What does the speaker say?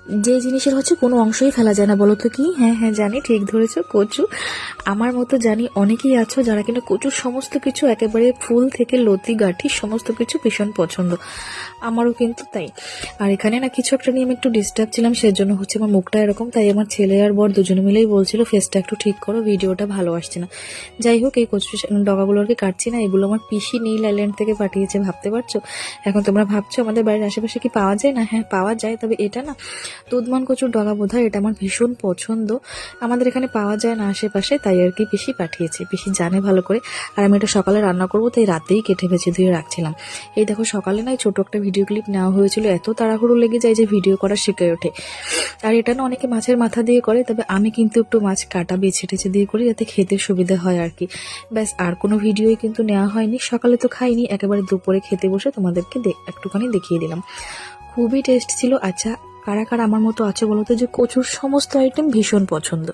যে জিনিসের হচ্ছে কোনো অংশই ফেলা যায় না, বলো তো কি? হ্যাঁ হ্যাঁ জানি, ঠিক ধরেছো, কচু। আমার মতো জানি অনেকেই আছো যারা কিনা কচুর সমস্ত কিছু একেবারে ফুল থেকে লতি গাঁঠি সমস্ত কিছু ভীষণ পছন্দ। আমারও কিন্তু তাই। আর এখানে না কিছু একটা নিয়ে আমি একটু ডিস্টার্ব ছিলাম, সেজন্য হচ্ছে আমার মুখটা এরকম। তাই আমার ছেলে আর বর দুজনে মিলেই বলছিল ফেসটা একটু ঠিক করো, ভিডিওটা ভালো আসছে না। যাই হোক, এই কচু ডগাগুলোকে কাটছি না, এগুলো আমার পিসি নীল আইল্যান্ড থেকে পাঠিয়েছে, ভাবতে পারছো? এখন তোমরা ভাবছো আমাদের বাড়ির আশেপাশে কি পাওয়া যায় না? হ্যাঁ পাওয়া যায়, তবে এটা না দুধমান কচুর ডগা বোধহয়, এটা আমার ভীষণ পছন্দ। আমাদের এখানে পাওয়া যায় না আশেপাশে, তাই আর কি পিসি পাঠিয়েছে, পিসি জানে ভালো করে। আর আমি এটা সকালে রান্না করবো, তাই রাতেই কেটে বেছে ধুয়ে রাখছিলাম। এই দেখো সকালে না ছোট একটা ভিডিও ক্লিপ নেওয়া হয়েছিল, এত তাড়াহুড়ো লেগে যায় যে ভিডিও করা শিখে ওঠে। আর এটা না অনেকে মাছের মাথা দিয়ে করে, তবে আমি কিন্তু একটু মাছ কাটা বেছে টেছে দিয়ে করি, যাতে খেতে সুবিধা হয় আর কি। ব্যাস, আর কোনো ভিডিওই কিন্তু নেওয়া হয়নি। সকালে তো খাইনি, একেবারে দুপুরে খেতে বসে তোমাদেরকে একটুখানি দেখিয়ে দিলাম। খুবই টেস্ট ছিল। আচ্ছা, কারা কারা আমার মতো আছে বলো তো, যে কচুর সমস্ত আইটেম ভীষণ পছন্দ?